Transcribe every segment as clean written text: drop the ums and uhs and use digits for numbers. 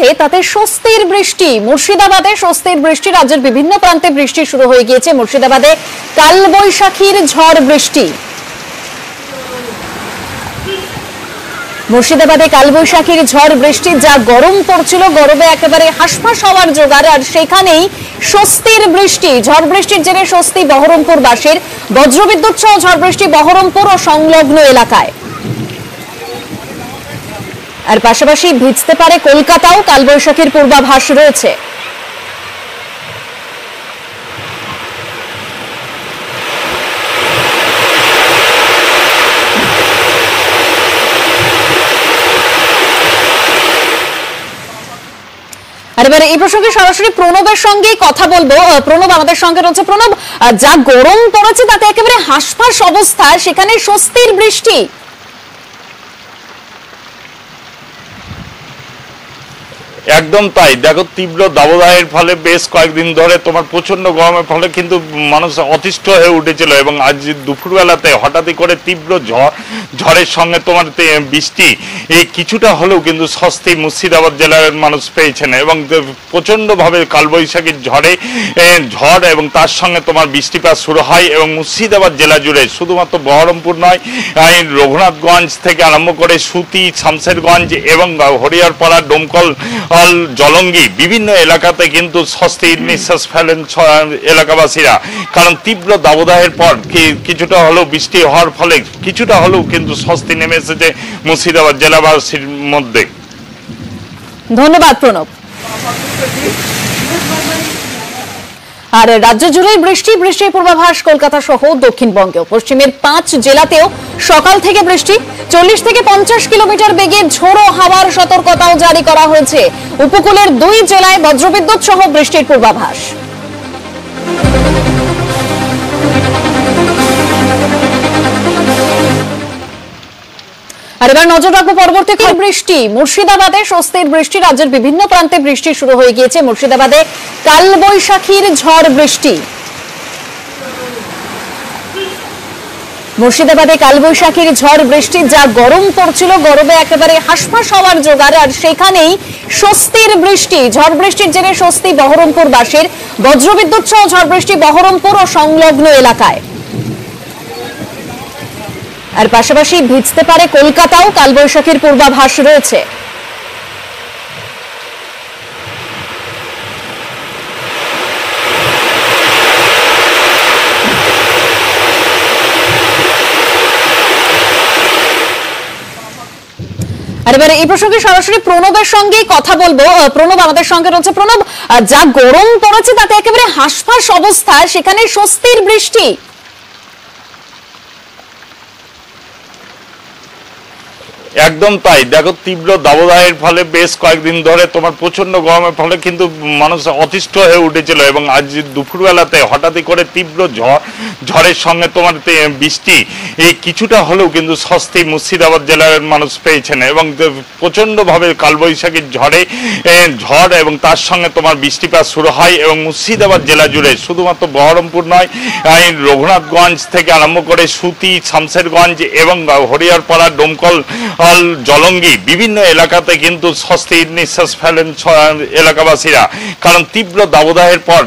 হচ্ছে তাতে স্বস্তির বৃষ্টি। মুর্শিদাবাদে স্বস্তির বৃষ্টি। রাজ্যের বিভিন্ন প্রান্তে বৃষ্টি শুরু হয়ে গিয়েছে। মুর্শিদাবাদে কালবৈশাখীর ঝড় বৃষ্টি। মুর্শিদাবাদে কালবৈশাখীর ঝড় বৃষ্টি, যা গরম পড়ছিল, গরমে একেবারে হাঁসফাঁস হওয়ার জোগাড়। আর সেখানেই স্বস্তির বৃষ্টি। ঝড় বৃষ্টির জেরে স্বস্তি বহরমপুর বাসীর। বজ্রবিদ্যুৎ সহ ঝড় বৃষ্টি বহরমপুর ও সংলগ্ন এলাকায়। আর পাশাপাশি ভিজতে পারে কলকাতাও, কালবৈশাখীর পূর্বাভাস রয়েছে। আর এবারে এই প্রসঙ্গে সরাসরি প্রণবের সঙ্গে কথা বলবো। প্রণব আমাদের সঙ্গে রয়েছে। প্রণব, যা গরম পড়েছে তাতে একেবারে হাঁসফাঁস অবস্থা, সেখানে স্বস্তির বৃষ্টি। একদম তাই। দেখো, তীব্র দাবদাহের ফলে বেশ কয়েকদিন ধরে তোমার প্রচন্ড গরমের ফলে কিন্তু মানুষ অতিষ্ঠ হয়ে উঠেছিল, এবং আজ দুপুরবেলাতে হঠাৎই করে তীব্র ঝড়ের সঙ্গে তোমার বৃষ্টি, এই কিছুটা হলেও কিন্তু স্বস্তি মুর্শিদাবাদ জেলার মানুষ পেয়েছেন। এবং প্রচণ্ডভাবে কালবৈশাখীর ঝড় এবং তার সঙ্গে তোমার বৃষ্টিপাত শুরু হয়, এবং মুর্শিদাবাদ জেলা জুড়ে শুধুমাত্র বহরমপুর নয়, রঘুনাথগঞ্জ থেকে আরম্ভ করে সুতি, শামশেরগঞ্জ এবং হরিহরপাড়া, ডোমকল, জলঙ্গি, বিভিন্ন এলাকাতে কিন্তু স্বস্তির নিঃশ্বাস ফেলেন এলাকাবাসীরা। কারণ তীব্র দাবদাহের পর কিছুটা হলেও বৃষ্টি হওয়ার ফলে কিছুটা হলেও কিন্তু স্বস্তি নেমে এসেছে মুর্শিদাবাদ জেলাবাসীর মধ্যে। ধন্যবাদ প্রণব। আর রাজ্য জুড়ে বৃষ্টির পূর্বাভাস কলকাতা সহ দক্ষিণবঙ্গেও। পশ্চিমের 5 জেলাতেও সকাল থেকে বৃষ্টি। 40 থেকে 50 কিলোমিটার বেগে ঝোড়ো হাওয়ার সতর্কতাও জারি করা হয়েছে। উপকূলের 2 জেলায় বজ্রবিদ্যুৎ সহ বৃষ্টির পূর্বাভাস। আর এবার নজর রাখবো পরবর্তী বৃষ্টি। মুর্শিদাবাদে স্বস্তির বৃষ্টি। রাজ্যের বিভিন্ন প্রান্তে বৃষ্টি শুরু হয়ে গিয়েছে। মুর্শিদাবাদে কালবৈশাখীর ঝড় বৃষ্টি। মুর্শিদাবাদে কালবৈশাখীর ঝড় বৃষ্টি, যা গরম পড়ছিল, গরমে একেবারে হাঁসফাঁস হওয়ার জোগাড়। আর সেখানেই স্বস্তির বৃষ্টি। ঝড় বৃষ্টির জেরে স্বস্তি বহরমপুর বাসীর। বজ্রবিদ্যুৎ সহ ঝড় বৃষ্টি বহরমপুর ও সংলগ্ন এলাকায়। আর পাশাপাশি ভিজতে পারে কলকাতাও, কালবৈশাখীর পূর্বাভাস রয়েছে। আর এবারে এই প্রসঙ্গে সরাসরি প্রণবের সঙ্গে কথা বলবো। প্রণব আমাদের সঙ্গে রয়েছে। প্রণব, যা গরম পড়েছে তাতে একেবারে হাঁসফাঁস অবস্থা, সেখানে স্বস্তির বৃষ্টি। একদম তাই। দেখো, তীব্র দাবদাহের ফলে বেশ কয়েকদিন ধরে তোমার প্রচন্ড গরমের ফলে কিন্তু মানুষ অতিষ্ঠ হয়ে উঠেছিল, এবং আজ দুপুরবেলাতে হঠাৎই করে তীব্র ঝড়ের সঙ্গে তোমার বৃষ্টি, এই কিছুটা হলেও কিন্তু স্বস্তি মুর্শিদাবাদ জেলার মানুষ পেয়েছেন। এবং প্রচণ্ডভাবে কালবৈশাখীর ঝড় এবং তার সঙ্গে তোমার বৃষ্টিপাত শুরু হয়, এবং মুর্শিদাবাদ জেলা জুড়ে শুধুমাত্র বহরমপুর নয়, রঘুনাথগঞ্জ থেকে আরম্ভ করে সুতি, শামশেরগঞ্জ এবং হরিহরপাড়া, ডোমকল, জলঙ্গি, বিভিন্ন এলাকাতে কিন্তু স্বস্তির নিঃশ্বাস ফেলেন এলাকাবাসীরা। কারণ তীব্র দাবদাহের পর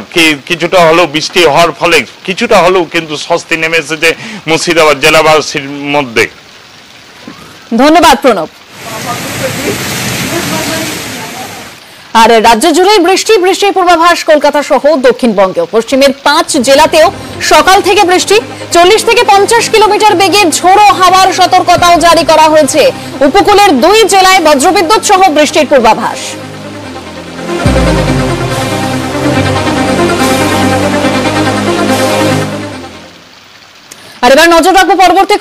কিছুটা হলেও বৃষ্টি হওয়ার ফলে কিছুটা হলেও কিন্তু স্বস্তি নেমে এসেছে মুর্শিদাবাদ জেলাবাসীর মধ্যে। ধন্যবাদ প্রণব। আর রাজ্য জুড়ে বৃষ্টির পূর্বাভাস কলকাতা সহ দক্ষিণবঙ্গেও। পশ্চিমের 5 জেলাতেও সকাল থেকে বৃষ্টি। 40 থেকে 50 কিলোমিটার বেগে ঝোড়ো হাওয়ার সতর্কতাও জারি করা হয়েছে। উপকূলের 2 জেলায় বজ্রবিদ্যুৎ সহ বৃষ্টির পূর্বাভাস। আর এবার নজর রাখবো পরবর্তী